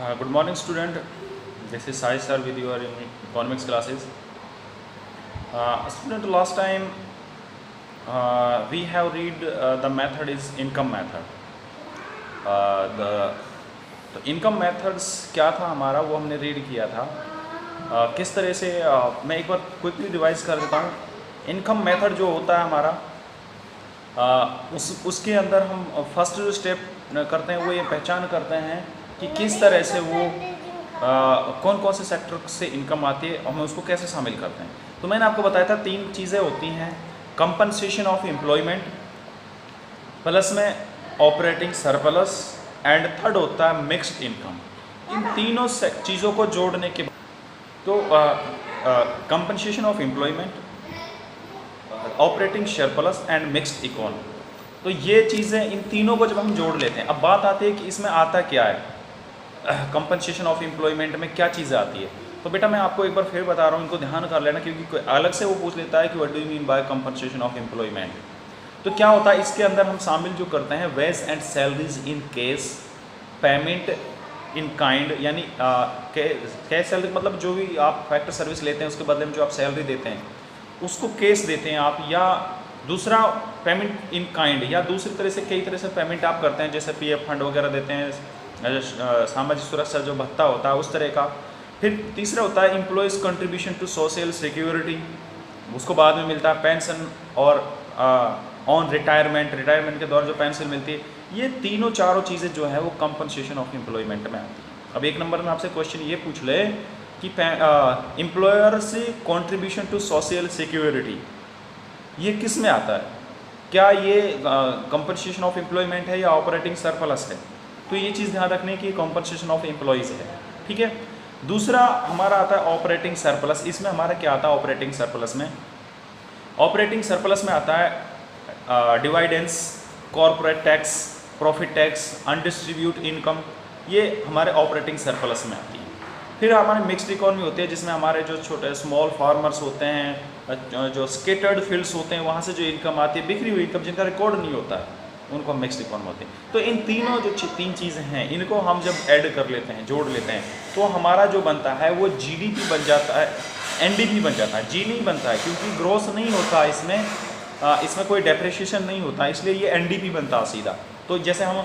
Good morning, student. This is Sai sir with your economics classes. Student, last time we have read the method is income method. The income methods क्या था हमारा, वो हमने read किया था. किस तरह से मैं एक बार क्विकली रिवाइज कर देता हूँ. इनकम मेथड जो होता है हमारा, उसके अंदर हम फर्स्ट जो स्टेप करते हैं वो ये पहचान करते हैं कि किस तरह से वो कौन कौन से सेक्टर से इनकम आती है और हम उसको कैसे शामिल करते हैं. तो मैंने आपको बताया था 3 चीज़ें होती हैं. कंपनसेशन ऑफ एम्प्लॉयमेंट, प्लस में ऑपरेटिंग सरप्लस, एंड थर्ड होता है मिक्स्ड इनकम. इन तीनों चीज़ों को जोड़ने के बाद तो compensation of employment, operating surplus and mixed economy, तो ये चीज़ें, इन तीनों को जब हम जोड़ लेते हैं, अब बात आती है कि इसमें आता क्या है. कंपनसेशन ऑफ एम्प्लॉयमेंट में क्या चीज़ें आती है. तो बेटा मैं आपको एक बार फिर बता रहा हूँ, इनको ध्यान कर लेना, क्योंकि कोई अलग से वो पूछ लेता है कि what do you mean by compensation of employment. तो क्या होता है, इसके अंदर हम शामिल जो करते हैं wage and salaries in case, payment in kind, यानी कैश सैलरी मतलब जो भी आप फैक्टर सर्विस लेते हैं उसके बदले में जो आप सैलरी देते हैं उसको केस देते हैं आप, या दूसरा पेमेंट इन काइंड, या दूसरी तरह से कई तरह से पेमेंट आप करते हैं, जैसे पीएफ फंड वगैरह देते हैं, सामाजिक सुरक्षा जो भत्ता होता है उस तरह का. फिर तीसरा होता है employees contribution to social security, उसको बाद में मिलता है पेंशन, और ऑन रिटायरमेंट के दौर जो पेंशन मिलती है. ये तीनों चारों चीज़ें जो है वो कंपनसेशन ऑफ एम्प्लॉयमेंट में आती है. अब एक नंबर में आपसे क्वेश्चन ये पूछ ले कि एम्प्लॉयर से कंट्रीब्यूशन टू सोशल सिक्योरिटी ये किस में आता है, क्या ये कंपनसेशन ऑफ एम्प्लॉयमेंट है या ऑपरेटिंग सरप्लस है. तो ये चीज़ ध्यान रखने की कंपनसेशन ऑफ एम्प्लॉयज़ है. ठीक है. दूसरा हमारा आता है ऑपरेटिंग सरप्लस. इसमें हमारा क्या आता है ऑपरेटिंग सरप्लस में, ऑपरेटिंग सरप्लस में आता है dividends, corporate tax, profit tax, undistribute income, ये हमारे ऑपरेटिंग सरप्लस में आती है. फिर हमारे मिक्स्ड इकोनॉमी होती है, जिसमें हमारे जो छोटे स्मॉल फार्मर्स होते हैं, जो स्केटर्ड फील्ड्स होते हैं, वहाँ से जो इनकम आती है, बिखरी हुई इनकम जिनका रिकॉर्ड नहीं होता है, उनको मिक्स्ड इकोनॉमी होती है. तो इन तीनों जो 3 चीज़ें हैं, इनको हम जब ऐड कर लेते हैं, जोड़ लेते हैं, तो हमारा जो बनता है वो जीडीपी बन जाता है, एनडीपी बन जाता है. जी नहीं बनता है क्योंकि ग्रोथ नहीं होता इसमें, इसमें कोई डेप्रिसिएशन नहीं होता, इसलिए ये एनडीपी बनता है सीधा. तो जैसे हम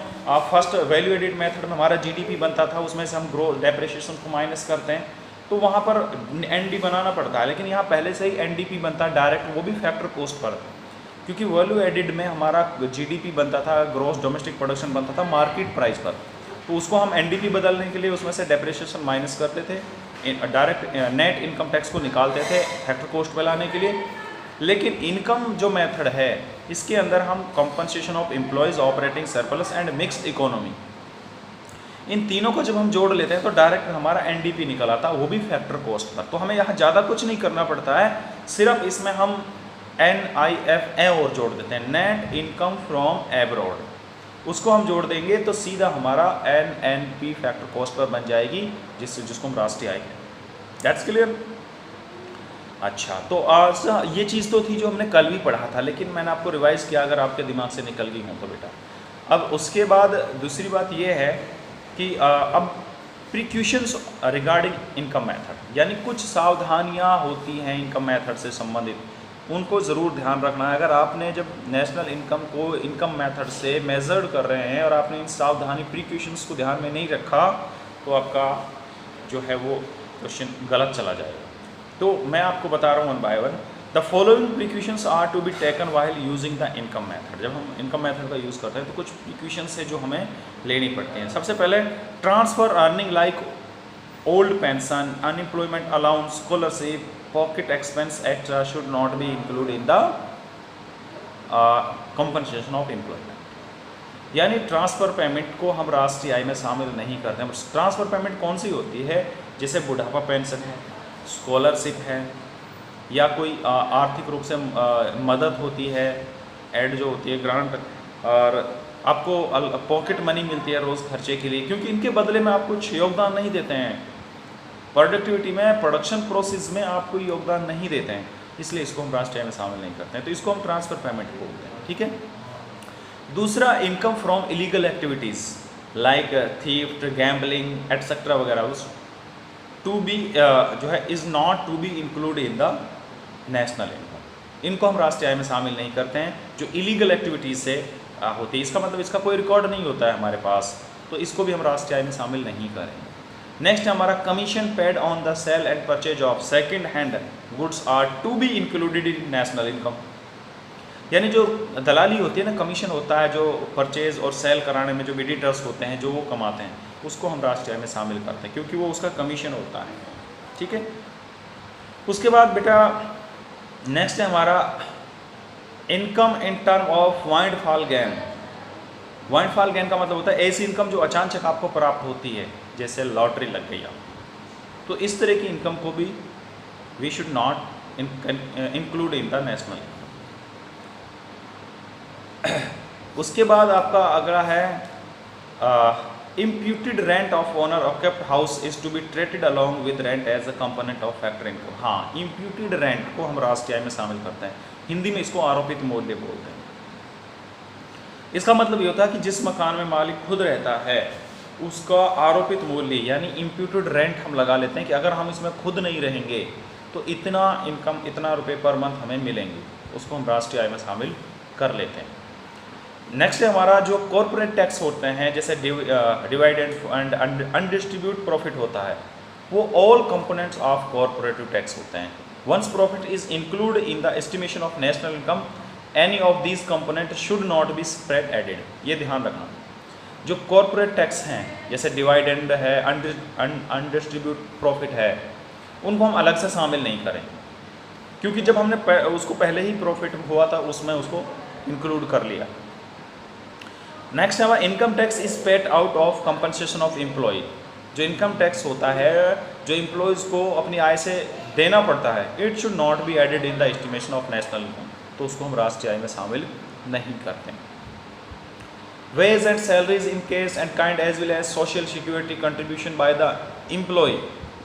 फर्स्ट वैल्यू एडिड मेथड में हमारा जीडीपी बनता था, उसमें से हम ग्रोथ डेप्रिसिएशन को माइनस करते हैं, तो वहाँ पर एनडी बनाना पड़ता है. लेकिन यहाँ पहले से ही एनडीपी बनता है डायरेक्ट, वो भी फैक्टर कॉस्ट पर, क्योंकि वैल्यू एडिड में हमारा जीडीपी बनता था, ग्रॉस डोमेस्टिक प्रोडक्शन बनता था मार्केट प्राइस पर, तो उसको हम एनडीपी बदलने के लिए उसमें से डेप्रिसिएशन माइनस करते थे, डायरेक्ट नेट इनकम टैक्स को निकालते थे फैक्टर कॉस्ट पर लाने के लिए. लेकिन इनकम जो मेथड है इसके अंदर हम compensation of employees, operating surplus and mixed economy, इन तीनों को जब हम जोड़ लेते हैं तो डायरेक्ट हमारा एनडीपी निकल आता है, वो भी फैक्टर कॉस्ट पर. तो हमें यहाँ ज़्यादा कुछ नहीं करना पड़ता है, सिर्फ इसमें हम NIFA और जोड़ देते हैं, नेट इनकम फ्रॉम एब्रॉड, उसको हम जोड़ देंगे तो सीधा हमारा NNP फैक्टर कॉस्ट पर बन जाएगी, जिसको हम राष्ट्रीय आय कहते हैं. That's clear. अच्छा, तो आज ये चीज़ तो थी जो हमने कल भी पढ़ा था, लेकिन मैंने आपको रिवाइज़ किया, अगर आपके दिमाग से निकल गई हो तो बेटा. अब उसके बाद दूसरी बात ये है कि अब प्रिकॉशंस रिगार्डिंग इनकम मेथड, यानी कुछ सावधानियां होती हैं इनकम मेथड से संबंधित, उनको ज़रूर ध्यान रखना है. अगर आपने जब नेशनल इनकम को इनकम मेथड से मेजर्ड कर रहे हैं और आपने इन सावधानी प्रिकॉशंस को ध्यान में नहीं रखा, तो आपका जो है वो क्वेश्चन गलत चला जाएगा. तो मैं आपको बता रहा हूँ one by one. The following precautions are to be taken while using the income method. जब हम इनकम मेथड का यूज़ करते हैं तो कुछ प्रिकॉशंस है जो हमें लेनी पड़ती हैं. सबसे पहले transfer earning like old pension, unemployment allowance, scholarship, pocket expense extra should not B include in the compensation of employment. यानी ट्रांसफ़र पेमेंट को हम राष्ट्रीय आय में शामिल नहीं करते हैं. ट्रांसफ़र पेमेंट कौन सी होती है, जैसे बुढ़ापा पेंशन है, स्कॉलरशिप है, या कोई आर्थिक रूप से मदद होती है, एड जो होती है ग्रांट, और आपको पॉकेट मनी मिलती है रोज़ खर्चे के लिए, क्योंकि इनके बदले में आप कुछ योगदान नहीं देते हैं प्रोडक्टिविटी में, प्रोडक्शन प्रोसेस में आप कोई योगदान नहीं देते हैं, इसलिए इसको हम राष्ट्रीय में शामिल नहीं करते हैं. तो इसको हम ट्रांसफ़र पेमेंट बोलते हैं. ठीक है. दूसरा, income from illegal activities, like theft, gambling etcetera वगैरह, उस टू बी जो है is not to be include in the national income. इनको हम राष्ट्रीय आय में शामिल नहीं करते हैं, जो इलीगल एक्टिविटीज़ से होती है। इसका मतलब इसका कोई रिकॉर्ड नहीं होता है हमारे पास, तो इसको भी हम राष्ट्रीय आय में शामिल नहीं करेंगे। नेक्स्ट हमारा commission paid on the sale and purchase of second hand goods are to be included in national income. यानी जो दलाली होती है ना, कमीशन होता है जो परचेज और सेल कराने में जो एडिटर्स होते हैं जो वो कमाते हैं, उसको हम राष्ट्रीय आय में शामिल करते हैं क्योंकि वो उसका कमीशन होता है। ठीक है, उसके बाद बेटा नेक्स्ट है हमारा income in term of windfall gain. Windfall gain का मतलब होता है ऐसी इनकम जो अचानक आपको प्राप्त होती है, जैसे लॉटरी लग गई आपको, तो इस तरह की इनकम को भी we should not include in the national. उसके बाद आपका अगला है imputed rent of owner of kept house is to be treated along with rent as a component of factor income. हाँ, इम्प्यूटेड रेंट को हम राष्ट्रीय आय में शामिल करते हैं, हिंदी में इसको आरोपित मूल्य बोलते हैं। इसका मतलब ये होता है कि जिस मकान में मालिक खुद रहता है उसका आरोपित मूल्य यानी इम्प्यूटेड रेंट हम लगा लेते हैं कि अगर हम इसमें खुद नहीं रहेंगे तो इतना इनकम, इतना रुपए पर मंथ हमें मिलेंगे, उसको हम राष्ट्रीय आय में शामिल कर लेते हैं। नेक्स्ट है हमारा जो कॉर्पोरेट टैक्स होते हैं, जैसे डिवाइडेंड एंड अनडिस्ट्रीब्यूट प्रॉफिट होता है, वो all components of corporative tax होते हैं। Once profit is include in the estimation of national income any of these component should not be spread added. ये ध्यान रखना, जो कॉर्पोरेट टैक्स हैं जैसे डिवाइडेंड है, अनडिस्ट्रीब्यूट प्रॉफिट है, उनको हम अलग से शामिल नहीं करेंगे क्योंकि जब हमने उसको पहले ही प्रॉफिट हुआ था उसमें उसको इंक्लूड कर लिया। नेक्स्ट है income tax is paid out of compensation of employ. जो इनकम टैक्स होता है जो एम्प्लॉयज़ को अपनी आय से देना पड़ता है, it should not be added in the estimation of national income, तो उसको हम राष्ट्रीय आय में शामिल नहीं करते। Wage and salaries in case and kind as well as social security contribution by the employ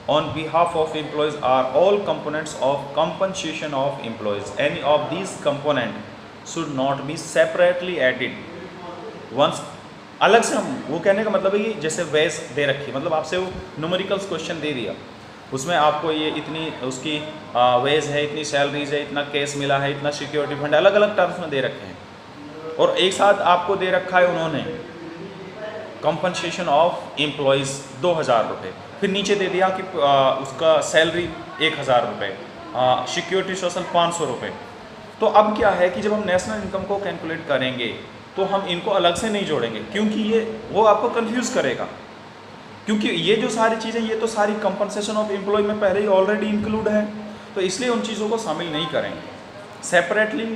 on behalf of employees are all components of compensation of employees. Any of these components should not be separately added. Once अलग से हम, वो कहने का मतलब है कि जैसे वेज दे रखी, मतलब आपसे वो न्यूमेरिकल्स क्वेश्चन दे दिया, उसमें आपको ये इतनी उसकी वेज है, इतनी सैलरीज है, इतना केस मिला है, इतना सिक्योरिटी फंड, अलग अलग टर्म्स में दे रखे हैं, और एक साथ आपको दे रखा है उन्होंने कंपनसेशन ऑफ एम्प्लॉयज़ 2000 रुपये, फिर नीचे दे दिया कि उसका सैलरी 1000 रुपये, सिक्योरिटी सोशल 500 रुपये। तो अब क्या है कि जब हम नेशनल इनकम को कैलकुलेट करेंगे तो हम इनको अलग से नहीं जोड़ेंगे क्योंकि ये वो आपको कंफ्यूज करेगा, क्योंकि ये जो सारी चीज़ें ये तो सारी कंपनसेशन ऑफ एम्प्लॉय में पहले ही ऑलरेडी इंक्लूड है, तो इसलिए उन चीज़ों को शामिल नहीं करेंगे। Separately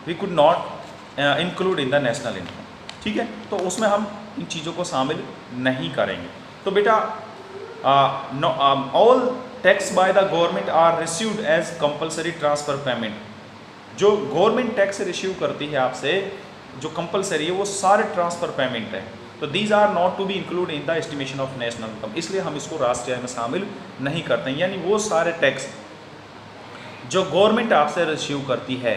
we could not include in the national income, ठीक है, तो उसमें हम इन चीज़ों को शामिल नहीं करेंगे। तो बेटा all tax by the government are received as compulsory transfer payment. जो गवर्नमेंट टैक्स रिसीव करती है आपसे, जो कंपलसरी है, वो सारे ट्रांसफर पेमेंट है, तो these are not to be include in the estimation of national income, इसलिए हम इसको राष्ट्रीय आय में शामिल नहीं करते हैं। यानी वो सारे टैक्स जो गवर्नमेंट आपसे रिसीव करती है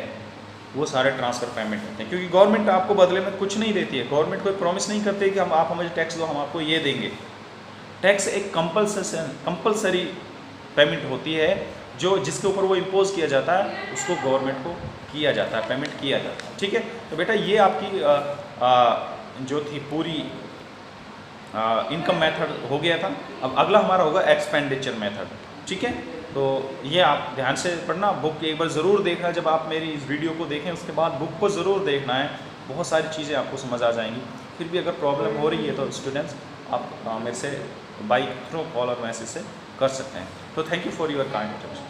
वो सारे ट्रांसफर पेमेंट होते हैं, क्योंकि गवर्नमेंट आपको बदले में कुछ नहीं देती है, गवर्नमेंट कोई प्रॉमिस नहीं करती कि आप हमें टैक्स दो, हम आपको ये देंगे। टैक्स एक कंपलसरी पेमेंट होती है, जो जिसके ऊपर वो इम्पोज किया जाता है उसको गवर्नमेंट को किया जाता है, पेमेंट किया जाता है, ठीक है। तो बेटा ये आपकी जो थी पूरी इनकम मेथड हो गया था। अब अगला हमारा होगा एक्सपेंडिचर मेथड, ठीक है। तो ये आप ध्यान से पढ़ना, बुक एक बार ज़रूर देखना, जब आप मेरी इस वीडियो को देखें उसके बाद बुक को ज़रूर देखना है, बहुत सारी चीज़ें आपको समझ आ जाएंगी। फिर भी अगर प्रॉब्लम हो रही है तो स्टूडेंट्स आप मेरे से बाई थ्रू कॉल और मैसेज से कर सकते हैं। तो thank you for your kind attention.